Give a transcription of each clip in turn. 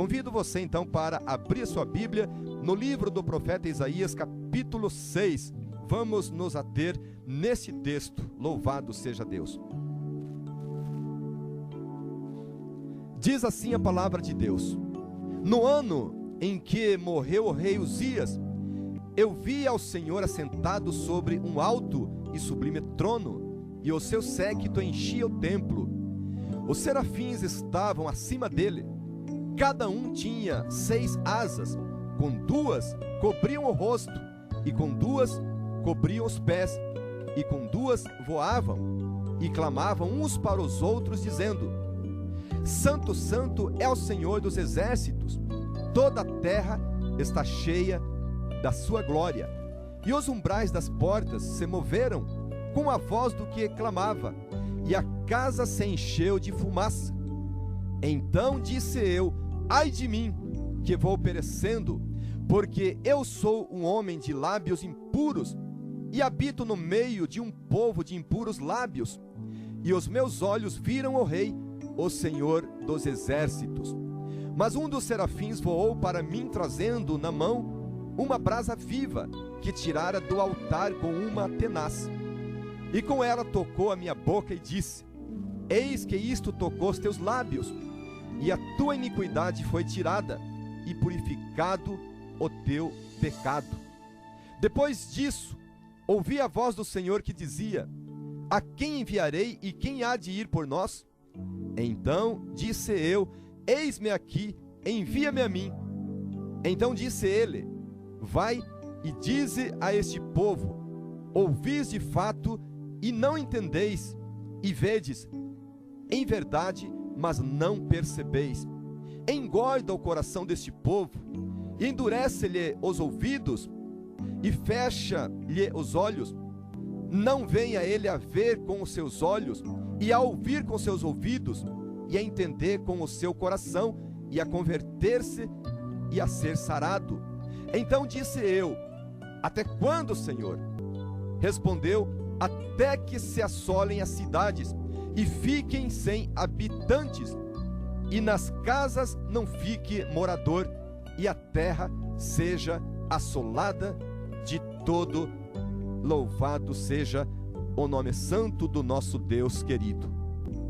Convido você então para abrir sua Bíblia no livro do profeta Isaías, capítulo 6. Vamos nos ater nesse texto. Louvado seja Deus. Diz assim a palavra de Deus: no ano em que morreu o rei Uzias, eu vi ao Senhor assentado sobre um alto e sublime trono, e o seu séquito enchia o templo. Os serafins estavam acima dele. Cada um tinha 6 asas, com 2 cobriam o rosto, e com 2 cobriam os pés, e com 2 voavam, e clamavam uns para os outros, dizendo: Santo, Santo é o Senhor dos exércitos, toda a terra está cheia da sua glória. E os umbrais das portas se moveram com a voz do que clamava, e a casa se encheu de fumaça. Então disse eu: ai de mim, que vou perecendo, porque eu sou um homem de lábios impuros, e habito no meio de um povo de impuros lábios. E os meus olhos viram o Rei, o Senhor dos exércitos. Mas um dos serafins voou para mim, trazendo na mão uma brasa viva, que tirara do altar com uma tenaz. E com ela tocou a minha boca e disse: eis que isto tocou os teus lábios, e a tua iniquidade foi tirada, e purificado o teu pecado. Depois disso, ouvi a voz do Senhor que dizia: a quem enviarei e quem há de ir por nós? Então disse eu: eis-me aqui, envia-me a mim. Então disse ele: vai e dize a este povo: ouvis de fato e não entendeis, e vedes em verdade, mas não percebeis. Engorda o coração deste povo, e endurece-lhe os ouvidos, e fecha-lhe os olhos. Não venha ele a ver com os seus olhos, e a ouvir com seus ouvidos, e a entender com o seu coração, e a converter-se, e a ser sarado. Então disse eu: até quando, Senhor? Respondeu: até que se assolem as cidades, e fiquem sem habitantes, e nas casas não fique morador, e a terra seja assolada de todo. Louvado seja o nome santo do nosso Deus querido.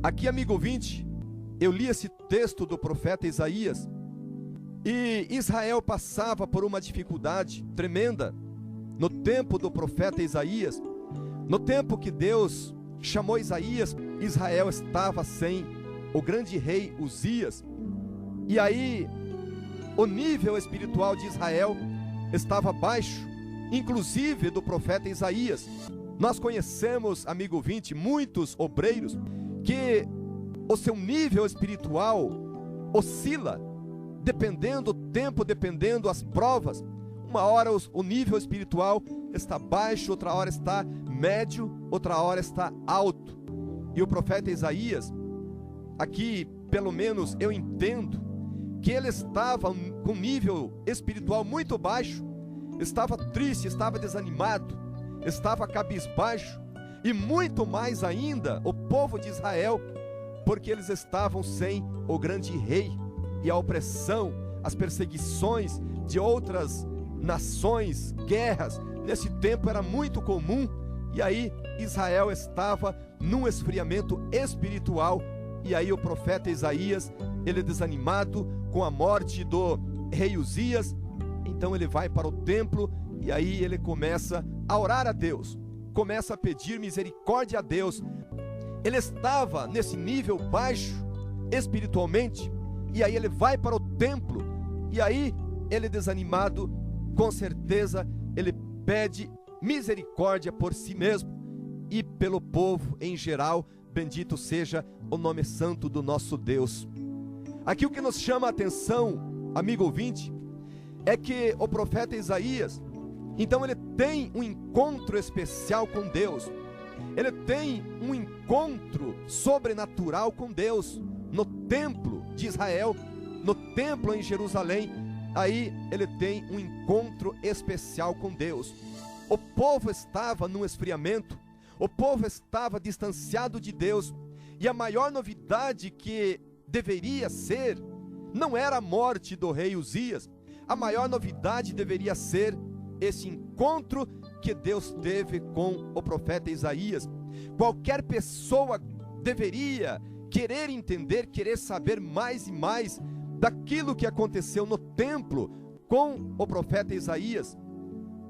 Aqui, amigo ouvinte, eu li esse texto do profeta Isaías, e Israel passava por uma dificuldade tremenda no tempo do profeta Isaías. No tempo que Deus chamou Isaías, Israel estava sem o grande rei Uzias, e aí o nível espiritual de Israel estava baixo, inclusive do profeta Isaías. Nós conhecemos, amigo ouvinte, muitos obreiros que o seu nível espiritual oscila, dependendo do tempo, dependendo das provas. Uma hora o nível espiritual está baixo, outra hora está médio, outra hora está alto. E o profeta Isaías, aqui pelo menos eu entendo, que ele estava com nível espiritual muito baixo, estava triste, estava desanimado, estava cabisbaixo, e muito mais ainda o povo de Israel, porque eles estavam sem o grande rei, e a opressão, as perseguições de outras nações, guerras, nesse tempo era muito comum. E aí Israel estava num esfriamento espiritual, e aí o profeta Isaías, ele desanimado com a morte do rei Uzias, então ele vai para o templo, e aí ele começa a orar a Deus, começa a pedir misericórdia a Deus. Ele estava nesse nível baixo espiritualmente, e aí ele vai para o templo, e aí ele desanimado, com certeza ele pede misericórdia por si mesmo e pelo povo em geral. Bendito seja o nome santo do nosso Deus. Aqui o que nos chama a atenção, amigo ouvinte, é que o profeta Isaías, então ele tem um encontro especial com Deus, ele tem um encontro sobrenatural com Deus, no templo de Israel, no templo em Jerusalém. Aí ele tem um encontro especial com Deus. O povo estava num esfriamento, o povo estava distanciado de Deus, e a maior novidade que deveria ser não era a morte do rei Uzias. A maior novidade deveria ser esse encontro que Deus teve com o profeta Isaías. Qualquer pessoa deveria querer entender, querer saber mais e mais daquilo que aconteceu no templo com o profeta Isaías.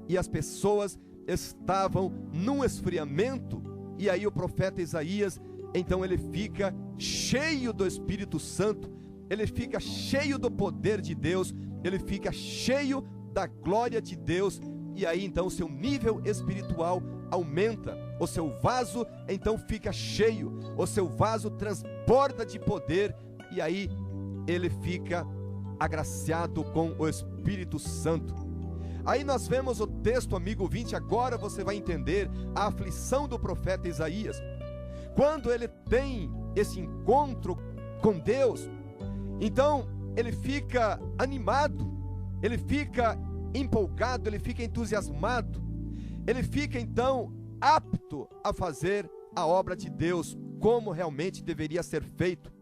E as pessoas estavam num esfriamento, e aí o profeta Isaías, então ele fica cheio do Espírito Santo, ele fica cheio do poder de Deus, ele fica cheio da glória de Deus, e aí então o seu nível espiritual aumenta, o seu vaso então fica cheio, o seu vaso transborda de poder, e aí ele fica agraciado com o Espírito Santo. Aí nós vemos o texto, amigo ouvinte, agora você vai entender a aflição do profeta Isaías. Quando ele tem esse encontro com Deus, então ele fica animado, ele fica empolgado, ele fica entusiasmado, ele fica então apto a fazer a obra de Deus como realmente deveria ser feito.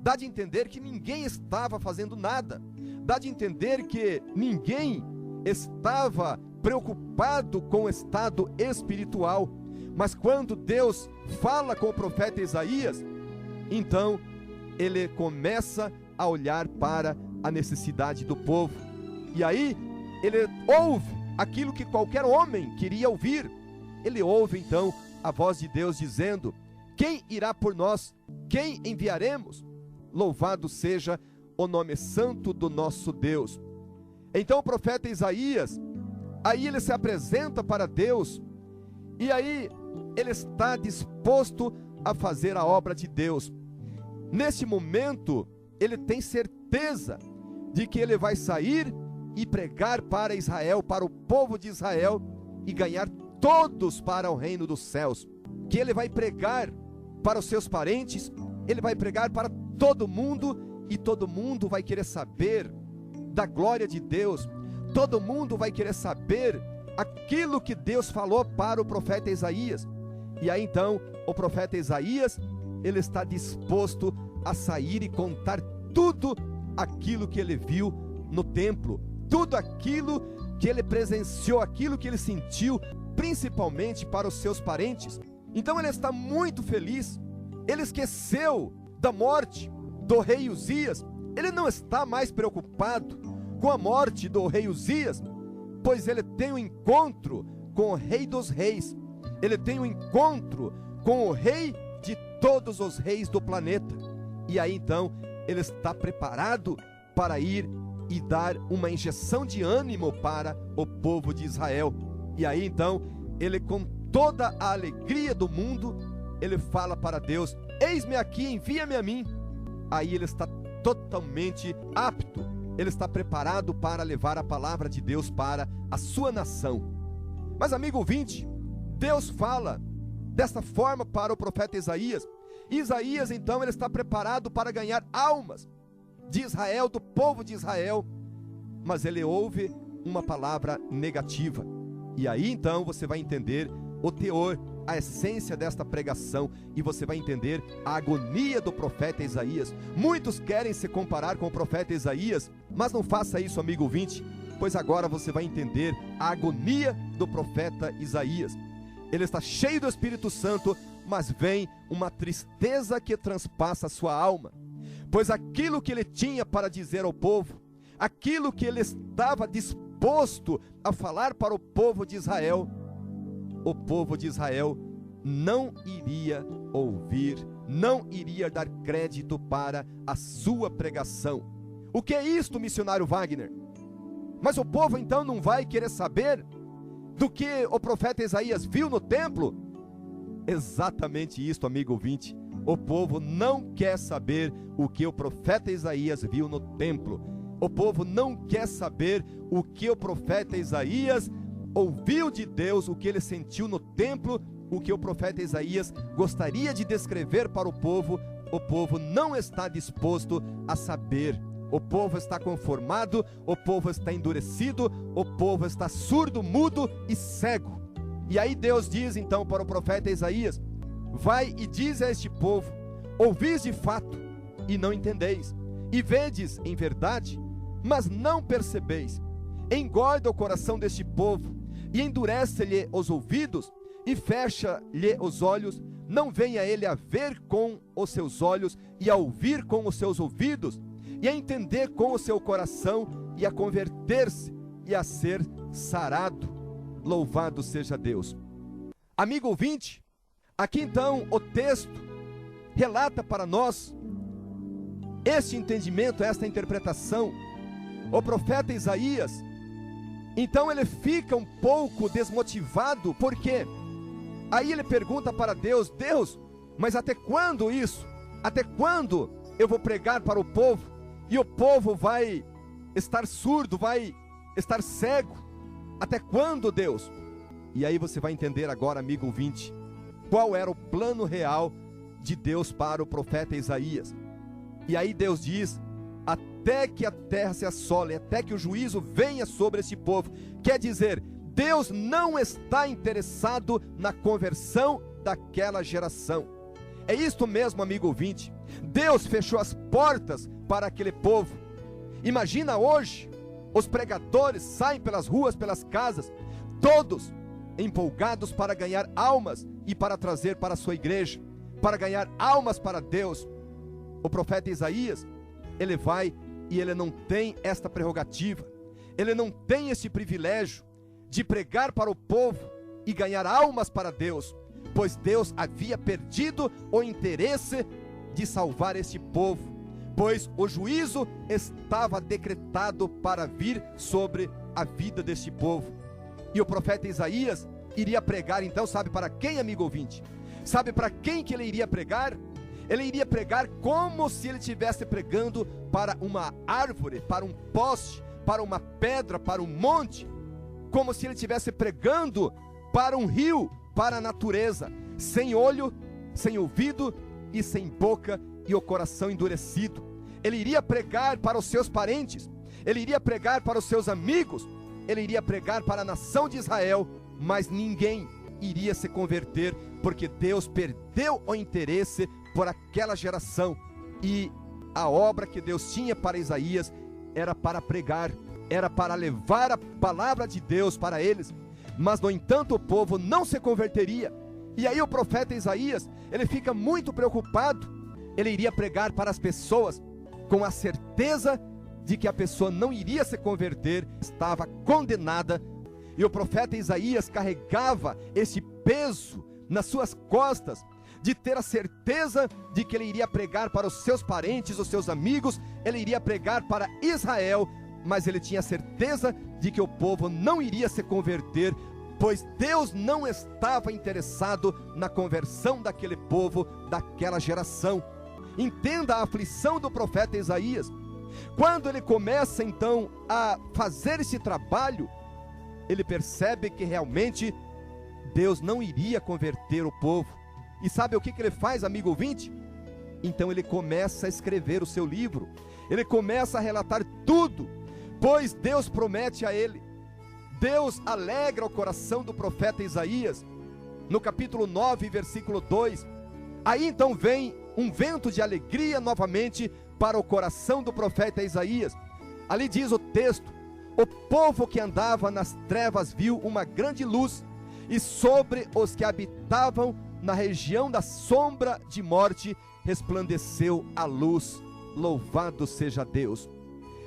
Dá de entender que ninguém estava fazendo nada, dá de entender que ninguém estava preocupado com o estado espiritual, mas quando Deus fala com o profeta Isaías, então ele começa a olhar para a necessidade do povo, e aí ele ouve aquilo que qualquer homem queria ouvir. Ele ouve então a voz de Deus dizendo: quem irá por nós? Quem enviaremos? Louvado seja o nome santo do nosso Deus. Então o profeta Isaías, aí ele se apresenta para Deus, e aí ele está disposto a fazer a obra de Deus. Neste momento, ele tem certeza de que ele vai sair e pregar para Israel, para o povo de Israel, e ganhar todos para o reino dos céus. Que ele vai pregar para os seus parentes, ele vai pregar para todo mundo, e todo mundo vai querer saber da glória de Deus, todo mundo vai querer saber aquilo que Deus falou para o profeta Isaías. E aí então o profeta Isaías, ele está disposto a sair e contar tudo aquilo que ele viu no templo, tudo aquilo que ele presenciou, aquilo que ele sentiu, principalmente para os seus parentes. Então ele está muito feliz, ele esqueceu da morte do rei Uzias, ele não está mais preocupado com a morte do rei Uzias, pois ele tem um encontro com o rei dos reis, ele tem um encontro com o rei de todos os reis do planeta, e aí então ele está preparado para ir e dar uma injeção de ânimo para o povo de Israel. E aí então ele, com toda a alegria do mundo, ele fala para Deus: eis-me aqui, envia-me a mim. Aí ele está totalmente apto, ele está preparado para levar a palavra de Deus para a sua nação. Mas amigo ouvinte, Deus fala desta forma para o profeta Isaías. Isaías então ele está preparado para ganhar almas de Israel, do povo de Israel, mas ele ouve uma palavra negativa. E aí então você vai entender o teor, a essência desta pregação, e você vai entender a agonia do profeta Isaías. Muitos querem se comparar com o profeta Isaías, mas não faça isso, amigo ouvinte, pois agora você vai entender a agonia do profeta Isaías. Ele está cheio do Espírito Santo, mas vem uma tristeza que transpassa a sua alma, pois aquilo que ele tinha para dizer ao povo, aquilo que ele estava disposto a falar para o povo de Israel, o povo de Israel não iria ouvir, não iria dar crédito para a sua pregação. O que é isto, missionário Wagner? Mas o povo então não vai querer saber do que o profeta Isaías viu no templo? Exatamente isto, amigo ouvinte. O povo não quer saber o que o profeta Isaías viu no templo. O povo não quer saber o que o profeta Isaías ouviu de Deus, o que ele sentiu no templo, o que o profeta Isaías gostaria de descrever para o povo não está disposto a saber. O povo está conformado, o povo está endurecido, o povo está surdo, mudo e cego. E aí Deus diz então para o profeta Isaías: vai e diz a este povo: ouvis de fato e não entendeis, E vedes em verdade, mas não percebeis. Engorda o coração deste povo, e endurece-lhe os ouvidos, e fecha-lhe os olhos. Não venha ele a ver com os seus olhos, e a ouvir com os seus ouvidos, e a entender com o seu coração, e a converter-se, e a ser sarado. Louvado seja Deus. Amigo ouvinte, aqui então o texto relata para nós este entendimento, esta interpretação. O profeta Isaías, então ele fica um pouco desmotivado, porque aí ele pergunta para Deus: Deus, mas até quando isso? Até quando eu vou pregar para o povo, e o povo vai estar surdo, vai estar cego? Até quando, Deus? E aí você vai entender agora, amigo ouvinte, qual era o plano real de Deus para o profeta Isaías. E aí Deus diz: até que a terra se assole, até que o juízo venha sobre esse povo. Quer dizer, Deus não está interessado na conversão daquela geração. É isto mesmo, amigo ouvinte. Deus fechou as portas para aquele povo. Imagina hoje, os pregadores saem pelas ruas, pelas casas, todos empolgados para ganhar almas e para trazer para a sua igreja, para ganhar almas para Deus. O profeta Isaías, ele vai e ele não tem esta prerrogativa, ele não tem esse privilégio de pregar para o povo e ganhar almas para Deus, pois Deus havia perdido o interesse de salvar este povo, pois o juízo estava decretado para vir sobre a vida deste povo. E o profeta Isaías iria pregar então, sabe para quem, amigo ouvinte? Sabe para quem que ele iria pregar? Ele iria pregar como se ele estivesse pregando para uma árvore, para um poste, para uma pedra, para um monte, como se ele estivesse pregando para um rio, para a natureza, sem olho, sem ouvido e sem boca, e o coração endurecido. Ele iria pregar para os seus parentes, ele iria pregar para os seus amigos, ele iria pregar para a nação de Israel, mas ninguém iria se converter, porque Deus perdeu o interesse por aquela geração, e a obra que Deus tinha para Isaías era para pregar, era para levar a palavra de Deus para eles, mas no entanto o povo não se converteria. E aí o profeta Isaías, ele fica muito preocupado. Ele iria pregar para as pessoas com a certeza de que a pessoa não iria se converter, estava condenada. E o profeta Isaías carregava esse peso nas suas costas, de ter a certeza de que ele iria pregar para os seus parentes, os seus amigos, ele iria pregar para Israel, mas ele tinha certeza de que o povo não iria se converter, pois Deus não estava interessado na conversão daquele povo, daquela geração. Entenda a aflição do profeta Isaías. Quando ele começa então a fazer esse trabalho, ele percebe que realmente Deus não iria converter o povo. E sabe o que ele faz, amigo ouvinte? Então ele começa a escrever o seu livro, ele começa a relatar tudo, pois Deus promete a ele. Deus alegra o coração do profeta Isaías, no capítulo 9, versículo 2. Aí então vem um vento de alegria novamente para o coração do profeta Isaías. Ali diz o texto: o povo que andava nas trevas viu uma grande luz, e sobre os que habitavam na região da sombra de morte resplandeceu a luz. Louvado seja Deus.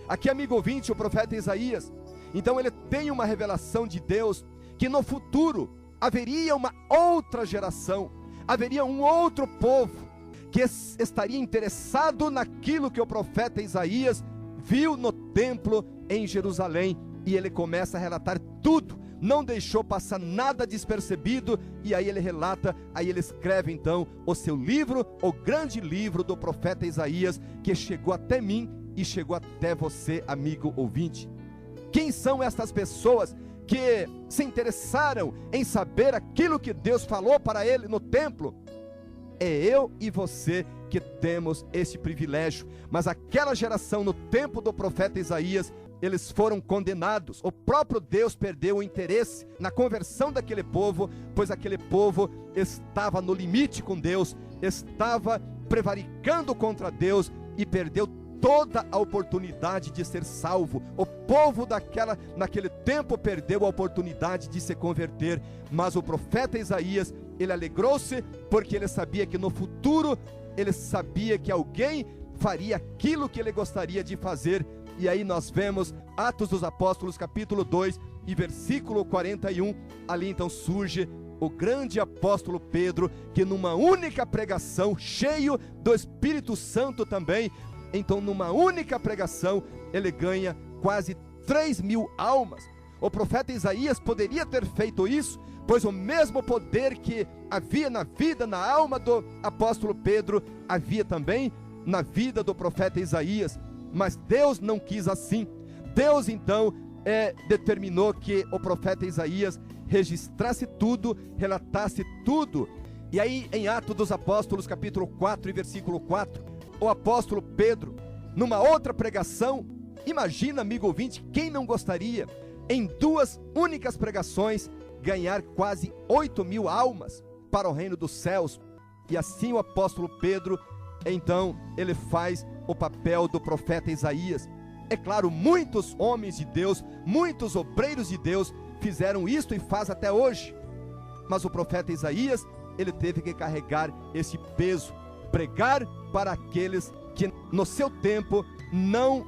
Aqui, amigo ouvinte, o profeta Isaías, então ele tem uma revelação de Deus, que no futuro haveria uma outra geração, haveria um outro povo, que estaria interessado naquilo que o profeta Isaías viu no templo em Jerusalém. E ele começa a relatar tudo, não deixou passar nada despercebido, e aí ele relata, aí ele escreve então o seu livro, o grande livro do profeta Isaías, que chegou até mim e chegou até você, amigo ouvinte. Quem são estas pessoas que se interessaram em saber aquilo que Deus falou para ele no templo? É eu e você que temos esse privilégio, mas aquela geração no tempo do profeta Isaías, eles foram condenados. O próprio Deus perdeu o interesse na conversão daquele povo, pois aquele povo estava no limite com Deus, estava prevaricando contra Deus e perdeu toda a oportunidade de ser salvo. O povo naquele tempo perdeu a oportunidade de se converter, mas o profeta Isaías, ele alegrou-se, porque ele sabia que no futuro, ele sabia que alguém faria aquilo que ele gostaria de fazer. E aí nós vemos Atos dos Apóstolos, capítulo 2 e versículo 41, ali então surge o grande apóstolo Pedro, que numa única pregação, cheio do Espírito Santo também, então numa única pregação, ele ganha quase 3.000 almas. O profeta Isaías poderia ter feito isso, pois o mesmo poder que havia na vida, na alma do apóstolo Pedro, havia também na vida do profeta Isaías, mas Deus não quis assim. Deus então determinou que o profeta Isaías registrasse tudo, relatasse tudo. E aí em Atos dos Apóstolos, capítulo 4 e versículo 4, o apóstolo Pedro, numa outra pregação, imagina, amigo ouvinte, quem não gostaria, em 2 únicas pregações, ganhar quase 8.000 almas para o reino dos céus. E assim o apóstolo Pedro, então, ele faz o papel do profeta Isaías. É claro, muitos homens de Deus, muitos obreiros de Deus fizeram isto e faz até hoje, mas o profeta Isaías, ele teve que carregar esse peso, pregar para aqueles que no seu tempo não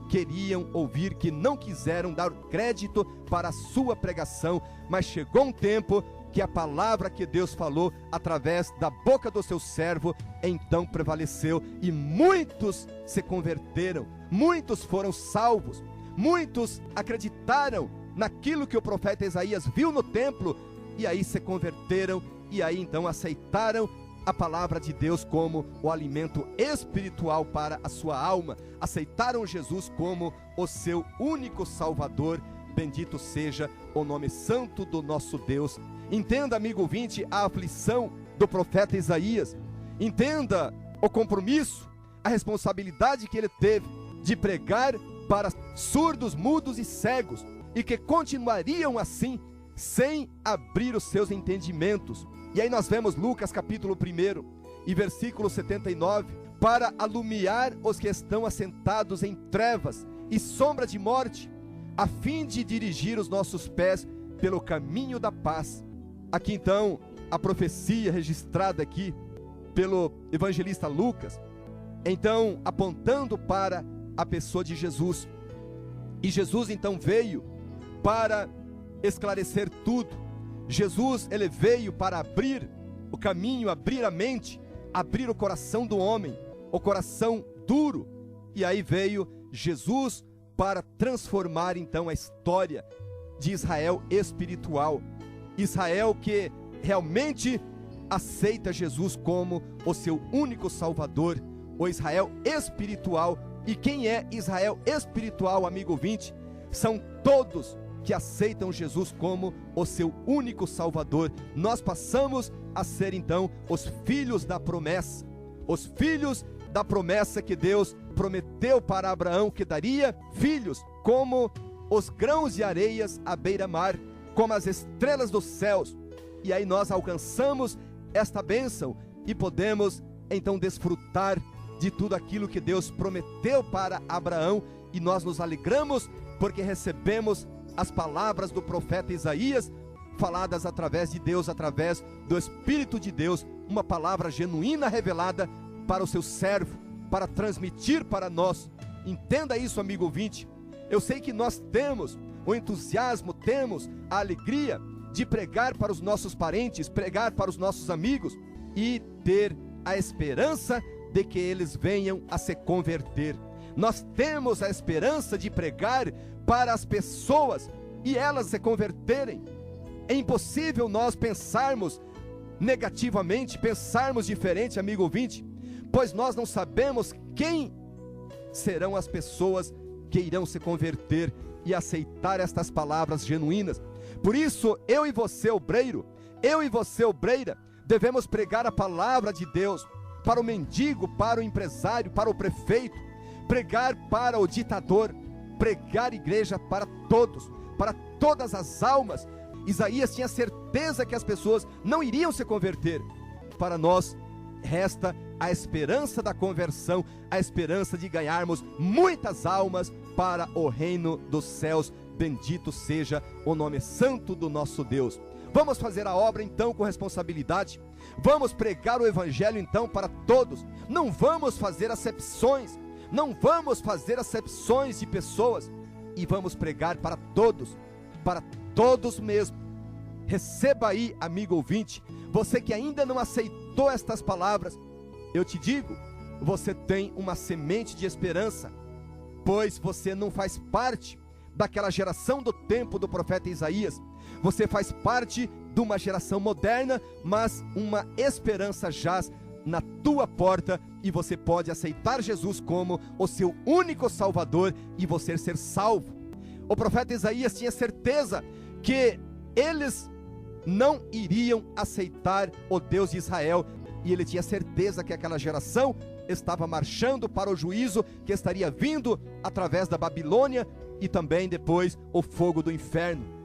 queriam ouvir, que não quiseram dar crédito para a sua pregação, mas chegou um tempo que a palavra que Deus falou através da boca do seu servo, então prevaleceu, e muitos se converteram, muitos foram salvos, muitos acreditaram naquilo que o profeta Isaías viu no templo, e aí se converteram, e aí então aceitaram a palavra de Deus como o alimento espiritual para a sua alma, aceitaram Jesus como o seu único Salvador. Bendito seja o nome santo do nosso Deus. Entenda, amigo ouvinte, a aflição do profeta Isaías, entenda o compromisso, a responsabilidade que ele teve de pregar para surdos, mudos e cegos, e que continuariam assim, sem abrir os seus entendimentos. E aí nós vemos Lucas capítulo 1 e versículo 79, para alumiar os que estão assentados em trevas e sombra de morte, a fim de dirigir os nossos pés pelo caminho da paz. Aqui então, a profecia registrada aqui pelo evangelista Lucas, então apontando para a pessoa de Jesus. E Jesus então veio para esclarecer tudo. Jesus, ele veio para abrir o caminho, abrir a mente, abrir o coração do homem, o coração duro. E aí veio Jesus para transformar então a história de Israel espiritual. Israel que realmente aceita Jesus como o seu único Salvador, o Israel espiritual. E quem é Israel espiritual, amigo ouvinte? São todos que aceitam Jesus como o seu único Salvador. Nós passamos a ser então os filhos da promessa, os filhos da promessa que Deus prometeu para Abraão, que daria filhos como os grãos de areias à beira-mar, como as estrelas dos céus. E aí nós alcançamos esta bênção e podemos então desfrutar de tudo aquilo que Deus prometeu para Abraão, e nós nos alegramos porque recebemos as palavras do profeta Isaías, faladas através de Deus, através do Espírito de Deus, uma palavra genuína revelada para o seu servo, para transmitir para nós. Entenda isso, amigo ouvinte. Eu sei que nós temos o entusiasmo, temos a alegria de pregar para os nossos parentes, pregar para os nossos amigos e ter a esperança de que eles venham a se converter. Nós temos a esperança de pregar para as pessoas e elas se converterem. É impossível nós pensarmos negativamente, pensarmos diferente, amigo ouvinte, pois nós não sabemos quem serão as pessoas que irão se converter e aceitar estas palavras genuínas. Por isso, eu e você, obreiro, eu e você, obreira, devemos pregar a palavra de Deus para o mendigo, para o empresário, para o prefeito, pregar para o ditador, pregar igreja para todos, para todas as almas. Isaías tinha certeza que as pessoas não iriam se converter. Para nós resta a esperança da conversão, a esperança de ganharmos muitas almas para o reino dos céus. Bendito seja o nome santo do nosso Deus. Vamos fazer a obra então com responsabilidade. Vamos pregar o evangelho então para todos. Não vamos fazer acepções. Não vamos fazer acepções de pessoas. E vamos pregar para todos mesmo. Receba aí, amigo ouvinte, você que ainda não aceitou estas palavras, eu te digo, você tem uma semente de esperança, pois você não faz parte daquela geração do tempo do profeta Isaías. Você faz parte de uma geração moderna, mas uma esperança jaz na tua porta, e você pode aceitar Jesus como o seu único Salvador e você ser salvo. O profeta Isaías tinha certeza que eles não iriam aceitar o Deus de Israel, e ele tinha certeza que aquela geração estava marchando para o juízo que estaria vindo através da Babilônia e também depois o fogo do inferno.